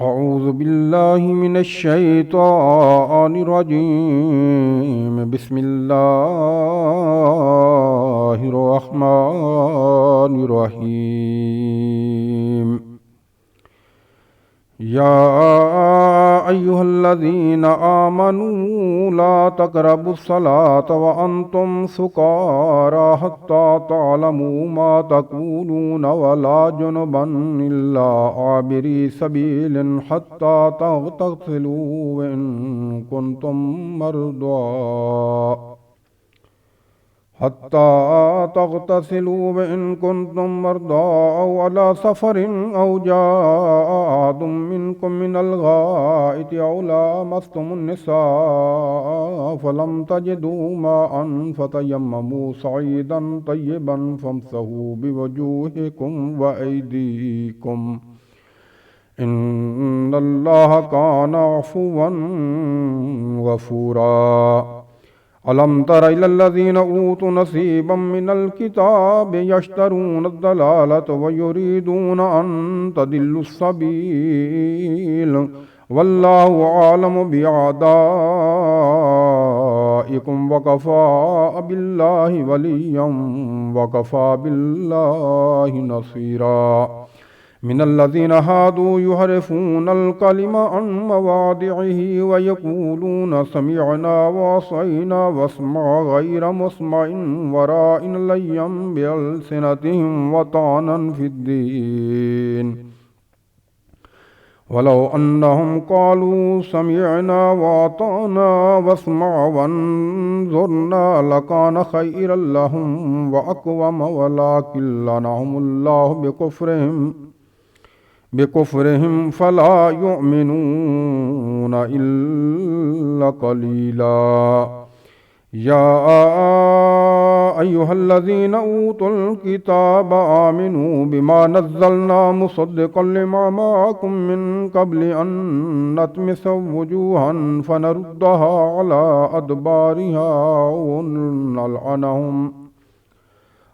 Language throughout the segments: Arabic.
أعوذ بالله من الشيطان الرجيم. بسم الله الرحمن الرحيم. يا أيها الذين آمنوا لا تقربوا الصلاة وأنتم سكارى حتى تعلموا ما تقولون ولا جنبا إلا عابري سبيل حتى تغتسلوا وإن كنتم مرضى أو على سفر أو جاء أحد منكم من الغائط أو لامستم النساء فلم تجدوا ماء فتيمموا صعيدا طيبا فامسحوا بوجوهكم وأيديكم إن الله كان عفوا غفورا. ألم تر إلى الذين أوتوا نصيبا من الكتاب يشترون الضلالة ويريدون أن تضلوا السبيل والله أعلم بأعدائكم وكفى بالله وليا وكفى بالله نصيرا. من الذين هادوا يحرفون الكلم عن مواضعه ويقولون سمعنا وعصينا واسمع غير مسمع ورائنا ليا بألسنتهم وطعنا في الدين ولو أنهم قالوا سمعنا وأطعنا واسمع وانظرنا لكان خيرا لهم وأقوم ولكن لعنهم الله بكفرهم فلا يؤمنون إلا قليلا. يا أيها الذين أوتوا الكتاب آمنوا بما نزلنا مصدقا لما معكم من قبل أن نطمس وجوها فنردها على أدبارها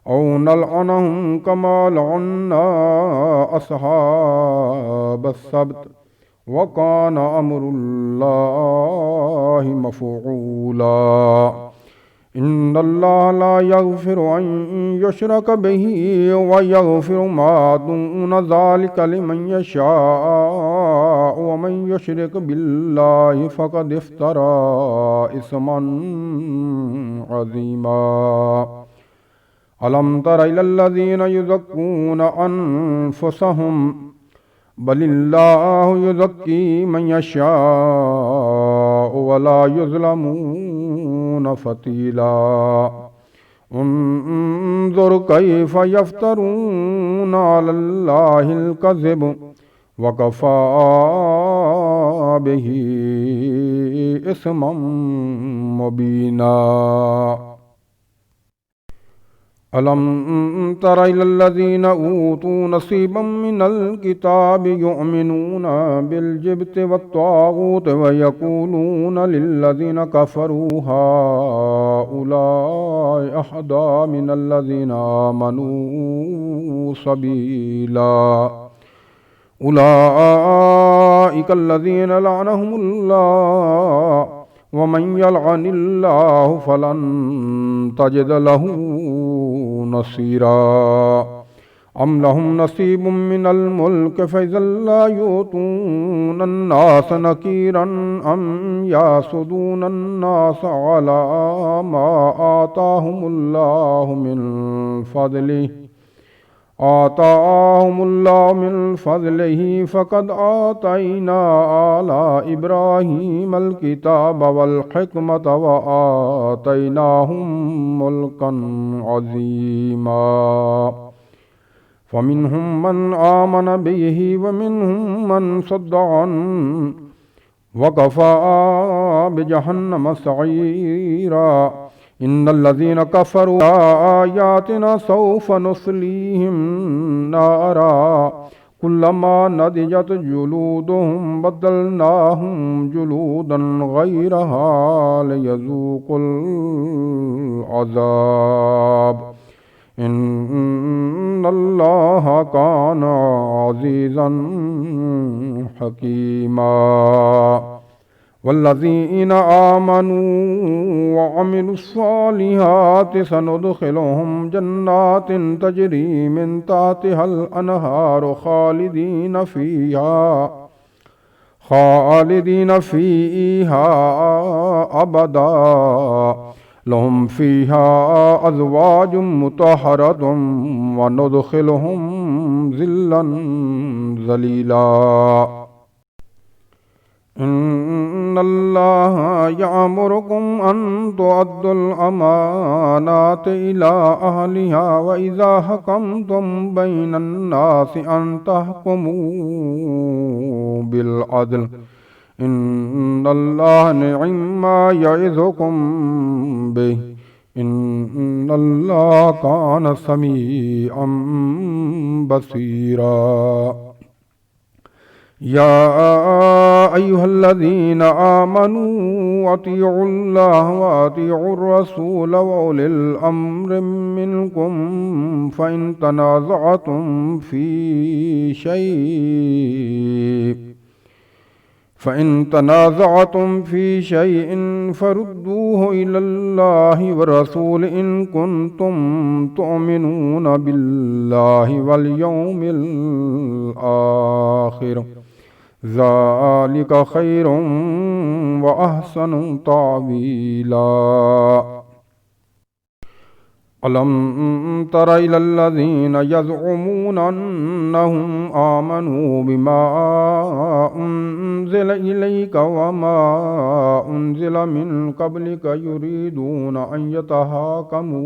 أو نلعنهم كما لعنا أصحاب السبت وكان أمر الله مفعولا. إن الله لا يغفر أن يشرك به ويغفر ما دون ذلك لمن يشاء ومن يشرك بالله فقد افترى إثما عظيما. ألم تر إلى الذين يزكون أنفسهم بل الله يزكي من يشاء ولا يظلمون فتيلا. انظر كيف يفترون على الله الكذب وكفى به إثما مبينا. ألم تر إلى الذين أوتوا نصيبا من الكتاب يؤمنون بالجبت والطاغوت ويقولون للذين كفروا هؤلاء أحدى من الذين آمنوا سبيلا. أولئك الذين لعنهم الله ومن يلعن الله فلن تجد له نصيرا. أم لهم نصيب من الملك فإذا لا يؤتون الناس نكيرا أم يحسدون الناس على ما آتاهم الله من فضله فقد آتينا آل إبراهيم الكتاب والحكمة وآتيناهم ملكا عظيما. فمنهم من آمن به ومنهم من صد عنه وكفى بجهنم سعيرا. إن الذين كفروا آياتنا سوف نصليهم نارا كلما نضجت جلودهم بدلناهم جلودا غيرها ليذوقوا العذاب إن الله كان عزيزا حكيما والذين آمنوا وعملوا الصالحات سندخلهم جنات تجري من تحتها الأنهار خالدين فيها أبدا لهم فيها أزواج مطهرة وندخلهم ظلا ظليلا إن الله يأمركم أن تؤدوا الأمانات إلى أهلها وإذا حكمتم بين الناس أن تحكموا بالعدل إن الله نعم ما يعظكم به إن الله كان سميعا بصيرا يا أيها الذين آمنوا أطيعوا الله وأطيعوا الرسول وأولي الأمر منكم فإن تنازعتم في شيء فردوه إلى الله والرسول إن كنتم تؤمنون بالله واليوم الآخر ذلك خير وأحسن تعويلا ألم تر إلى الذين يزعمون أنهم آمنوا بما أنزل إليك وما أنزل من قبلك يريدون أن يتحاكموا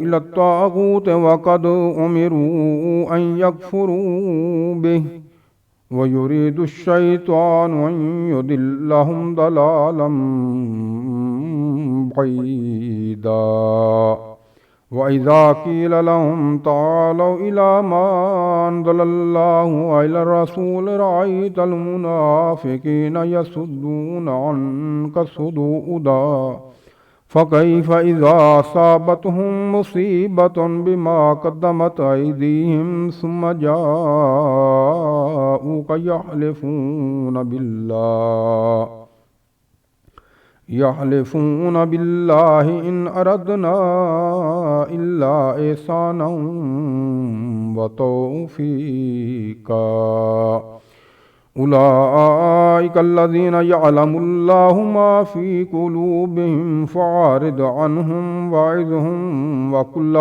إلى الطاغوت وقد أمروا أن يكفروا به ويريد الشيطان أن يضلهم ضلالا بعيدا وإذا قيل لهم تعالوا إلى ما أنزل الله وإلى الرسول رأيت المنافقين يصدون عنك صدودا فكيف إذا أصابتهم مصيبة بما قدمت أيديهم ثم جاءوك يحلفون بالله إن أردنا إلا إحسانا وتوفيقا أولئك الذين يعلم الله ما في قلوبهم فأعرض عنهم وعظهم وقل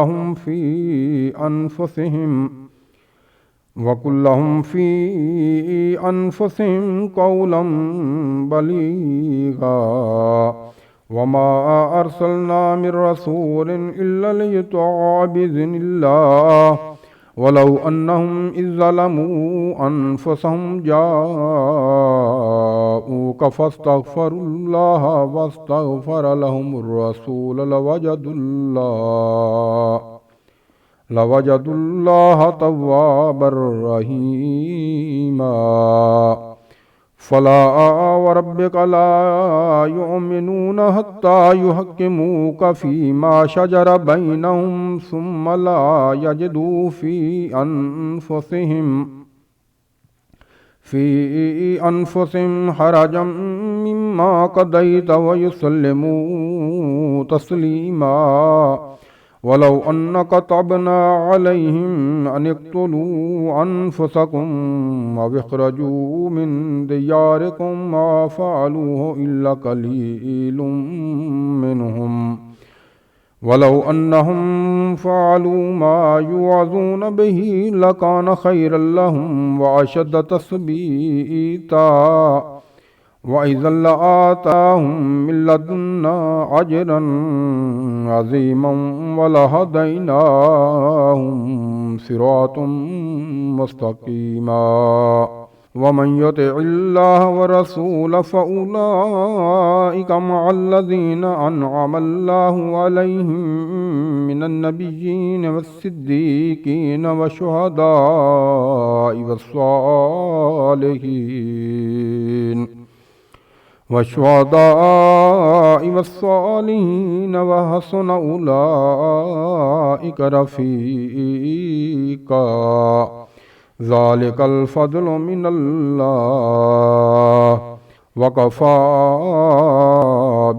لهم في أنفسهم قولا بليغا وما أرسلنا من رسول إلا ليطاع بإذن الله ولو أنهم إذ ظلموا أنفسهم جاءوك فاستغفروا الله واستغفر لهم الرسول لوجدوا الله توابا رحيما فلا وربك لا يؤمنون حتى يحكموك فيما شجر بينهم ثم لا يجدوا في أنفسهم حرجا مما قضيت ويسلموا تسليما ولو أن كتبنا عليهم أن اقتلوا أنفسكم أو اخرجوا من دياركم ما فعلوه إلا قليل منهم ولو أنهم فعلوا ما يوعظون به لكان خيرا لهم وأشد تثبيتا وإذا لآتاهم من لدنا أجرا عظيما ولهديناهم صراطا مستقيما ومن يطع الله ورسوله فأولئك مع الذين أنعم الله عليهم من النبيين والصديقين والشهداء والصالحين والشهداء والصالحين وحسن أولئك رفيقا ذلك الفضل من الله وكفى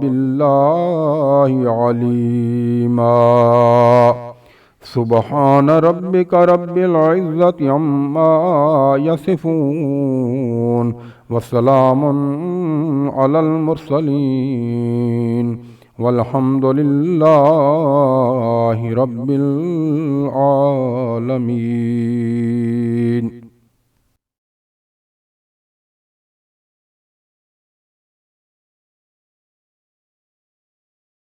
بالله عليما سبحان ربك رب العزة عما يصفون وسلام على المرسلين والحمد لله رب العالمين.